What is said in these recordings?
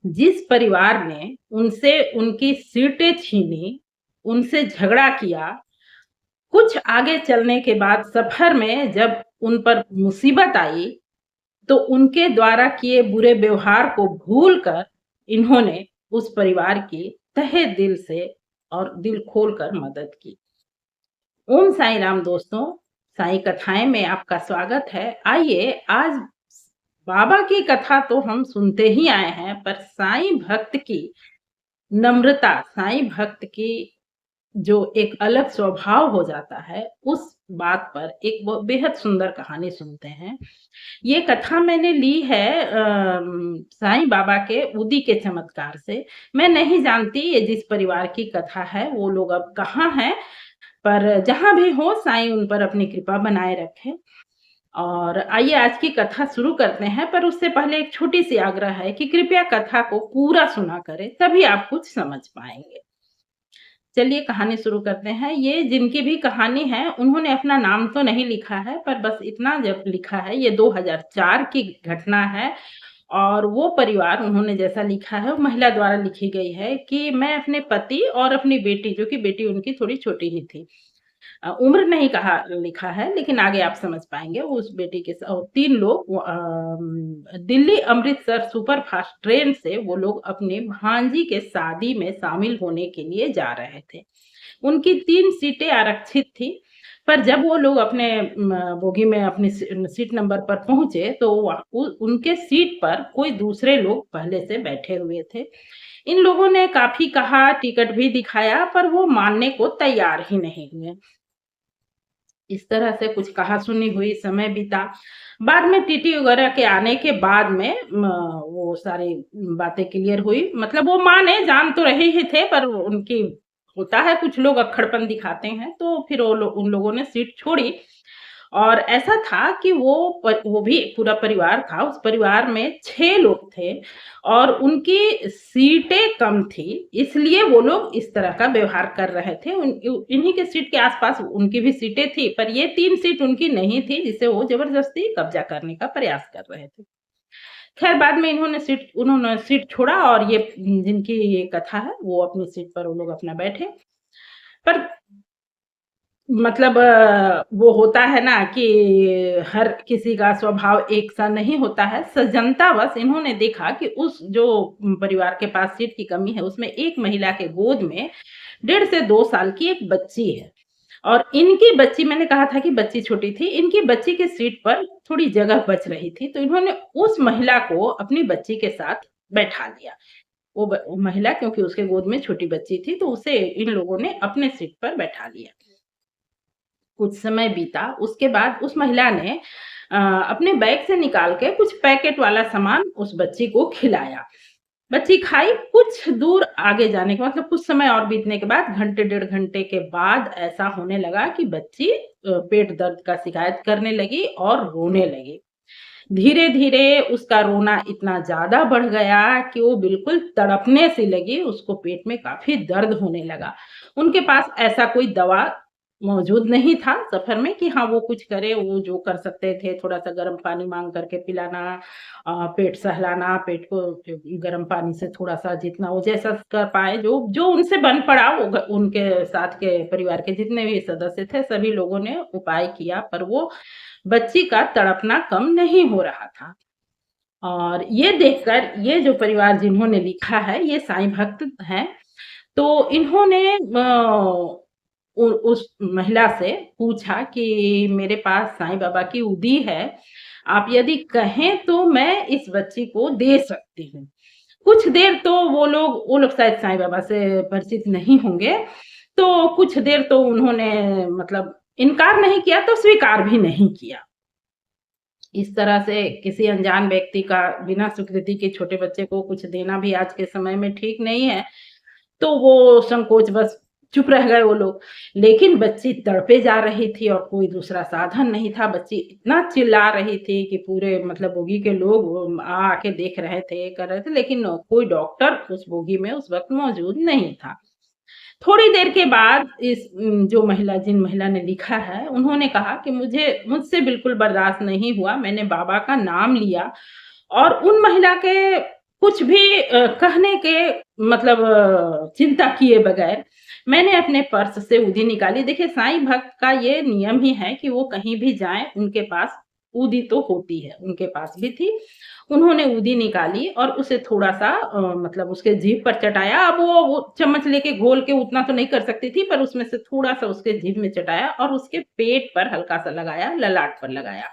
जिस परिवार ने उनसे उनकी सीटें छीनी, उनसे झगड़ा किया, कुछ आगे चलने के बाद सफ़र में जब उन पर मुसीबत आई, तो उनके द्वारा किए बुरे व्यवहार को भूलकर इन्होंने उस परिवार की तहे दिल से और दिल खोलकर मदद की। ओम साईं राम दोस्तों, साईं कथाएँ में आपका स्वागत है। आइए आज बाबा की कथा तो हम सुनते ही आए हैं, पर साईं भक्त की नम्रता, साईं भक्त की जो एक अलग स्वभाव हो जाता है, उस बात पर एक बेहद सुंदर कहानी सुनते हैं। ये कथा मैंने ली है साईं बाबा के उदी के चमत्कार से। मैं नहीं जानती ये जिस परिवार की कथा है, वो लोग अब कहाँ हैं, पर जहाँ भी हो साईं उन पर अपनी कृपा बनाए रखे। और आइए आज की कथा शुरू करते हैं, पर उससे पहले एक छोटी-सी आग्रह है कि कृपया कथा को पूरा सुना करें, तभी आप कुछ समझ पाएँगे। चलिए कहानी शुरू करते हैं। ये जिनकी भी कहानी है, उन्होंने अपना नाम तो नहीं लिखा है, पर बस इतना जब लिखा है, ये 2004 की घटना है और वो परिवार उन्होंने जैसा लिखा है, वो महिला द्वारा लिखी गई है कि मैं अपने पति और अपनी बेटी, जो कि बेटी उनकी थोड़ी छोटी ही थी। उम्र नहीं कहा लिखा है, लेकिन आगे आप समझ पाएँगे। उस बेटी के 3 लोग दिल्ली अमृतसर सुपरफ़ास्ट ट्रेन से वो लोग अपने भांजी के शादी में शामिल होने के लिए जा रहे थे। उनकी 3 सीटें आरक्षित थी, पर जब वो लोग अपने बोगी में अपनी सीट नंबर पर पहुँचे, तो वहाँ उनके सीट पर कोई दूसरे लोग पहले से बैठे हुए थे। इन लोगों ने काफ़ी कहा, टिकट भी दिखाया, पर वो मानने को तैयार ही नहीं हुए। इस तरह से कुछ कहा-सुनी हुई, समय बीता। बाद में टीटी वगैरह के आने के बाद में वो सारी बातें क्लियर हुई। मतलब वो माने, जान तो रहे ही थे, पर उनकी होता है कुछ लोग अक्खड़पन दिखाते हैं, तो फिर उन लोगों ने सीट छोड़ी। और ऐसा था कि वो भी पूरा परिवार था, उस परिवार में 6 लोग थे और उनकी सीटें कम थी, इसलिए वो लोग इस तरह का व्यवहार कर रहे थे। इन्हीं के सीट के आस-पास उनकी भी सीटें थी, पर ये 3 सीट उनकी नहीं थी, जिसे वो ज़बरदस्ती कब्ज़ा करने का प्रयास कर रहे थे। खैर बाद में उन्होंने सीट छोड़ा और ये जिनकी ये कथा है, वो अपनी सीट पर वो लोग अपना बैठे। पर मतलब वो होता है ना कि हर किसी का स्वभाव एक सा नहीं होता है। सज्जनतावश इन्होंने देखा कि उस जो परिवार के पास सीट की कमी है, उसमें एक महिला के गोद में 1.5 से 2 साल की एक बच्ची है और इनकी बच्ची, मैंने कहा था कि बच्ची छोटी थी, इनकी बच्ची की सीट पर थोड़ी जगह बच रही थी, तो इन्होंने उस महिला को अपनी बच्ची के साथ बैठा लिया। वो महिला क्योंकि उसके गोद में छोटी बच्ची थी, तो उसे इन लोगों ने अपने सीट पर बैठा लिया। कुछ समय बीता, उसके बाद उस महिला ने अपने बैग से निकाल के कुछ पैकेट वाला सामान उस बच्ची को खिलाया। बच्ची खाई, कुछ दूर आगे जाने के मतलब कुछ समय और बीतने के बाद, घंटे डेढ़ घंटे के बाद ऐसा होने लगा कि बच्ची पेट दर्द का शिकायत करने लगी और रोने लगी। धीरे-धीरे उसका रोना इतना ज़्यादा बढ़ गया कि वो बिल्कुल तड़पने सी लगी, उसको पेट में काफ़ी दर्द होने लगा। उनके पास ऐसा कोई दवा मौजूद नहीं था सफ़र में कि हाँ, वो कुछ करे, वो जो कर सकते थे, थोड़ा-सा गर्म पानी माँग करके पिलाना, पेट सहलाना, पेट को गर्म पानी से थोड़ा-सा जितना वो जैसा कर पाएँ, जो जो उनसे बन पड़ा, वो उनके साथ के परिवार के जितने भी सदस्य थे, सभी लोगों ने उपाय किया, पर वो बच्ची का तड़पना कम नहीं हो रहा था। और ये देखकर ये जो परिवार जिन्होंने लिखा है, ये साईं भक्त हैं। तो इन्होंने उस महिला से पूछा कि मेरे पास साईं बाबा की उदी है, आप यदि कहें तो मैं इस बच्ची को दे सकती हूँ। कुछ देर तो वो लोग शायद साईं बाबा से परिचित नहीं होंगे, तो कुछ देर तो उन्होंने मतलब इनकार नहीं किया, तो स्वीकार भी नहीं किया। इस तरह से किसी अनजान व्यक्ति का बिना स्वीकृति के छोटे बच्चे को कुछ देना भी आज के समय में ठीक नहीं है, तो वो संकोचवश चुप रह गए वो लोग। लेकिन बच्ची तड़पे जा रही थी और कोई दूसरा साधन नहीं था। बच्ची इतना चिल्ला रही थी कि पूरे मतलब बोगी के लोग आ के देख रहे थे, कर रहे थे, लेकिन कोई डॉक्टर उस बोगी में उस वक़्त मौजूद नहीं था। थोड़ी देर के बाद जो महिला जिन महिला ने लिखा है, उन्होंने कहा कि मुझसे बिल्कुल बर्दाश्त नहीं हुआ। मैंने बाबा का नाम लिया और उन महिला के कुछ भी कहने के मतलब चिंता किए बगैर मैंने अपने पर्स से ऊदी निकाली। देखिए साईं भक्त का ये नियम ही है कि वो कहीं भी जाएँ उनके पास ऊदी तो होती है, उनके पास भी थी। उन्होंने ऊदी निकाली और उसे थोड़ा-सा मतलब उसके जीभ पर चटाया। अब वो चम्मच लेके घोल के उतना तो नहीं कर सकती थी, पर उसमें से थोड़ा-सा उसके जीभ में चटाया और उसके पेट पर हल्का-सा लगाया, ललाट पर लगाया।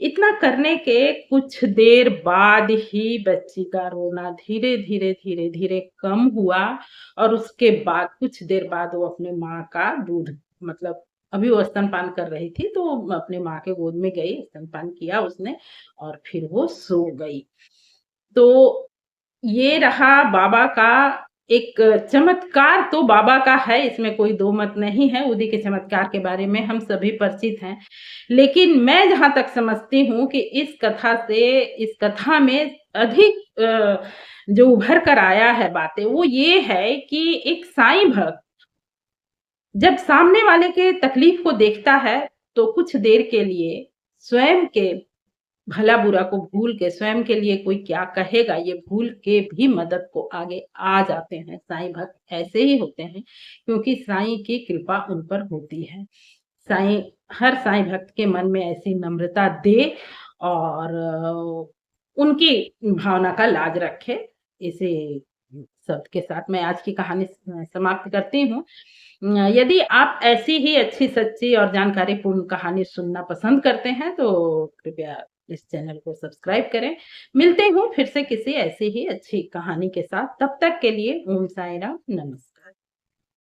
इतना करने के कुछ देर बाद ही बच्ची का रोना धीरे-धीरे, धीरे-धीरे कम हुआ और उसके बाद कुछ देर बाद वो अपने माँ का दूध मतलब अभी वो स्तनपान कर रही थी, तो अपनी माँ के गोद में गई, स्तनपान किया उसने और फिर वो सो गई। तो ये रहा बाबा का एक चमत्कार तो बाबा का है, इसमें कोई दो मत नहीं है, उदी के चमत्कार के बारे में हम सभी परिचित हैं। लेकिन मैं जहाँ तक समझती हूँ कि इस कथा में अधिक जो उभर कर आया है बातें, वो ये है कि एक साईं भक्त जब सामने वाले के तकलीफ को देखता है, तो कुछ देर के लिए स्वयं के भला-बुरा को भूल के स्वयं के लिए कोई क्या कहेगा ये भूल के भी मदद को आगे आ जाते हैं। साईं भक्त ऐसे ही होते हैं क्योंकि साईं की कृपा उन पर होती है। साईं हर साईं भक्त के मन में ऐसी नम्रता दे और उनकी भावना का लाज रखे। इसी शब्द के साथ मैं आज की कहानी समाप्त करती हूँ। यदि आप ऐसी ही अच्छी-सच्ची और जानकारीपूर्ण कहानी सुनना पसंद करते हैं, तो कृपया इस चैनल को सब्सक्राइब करें। मिलते हूँ फिर से किसी ऐसी ही अच्छी कहानी के साथ। तब तक के लिए ओम साईं राम, नमस्ते।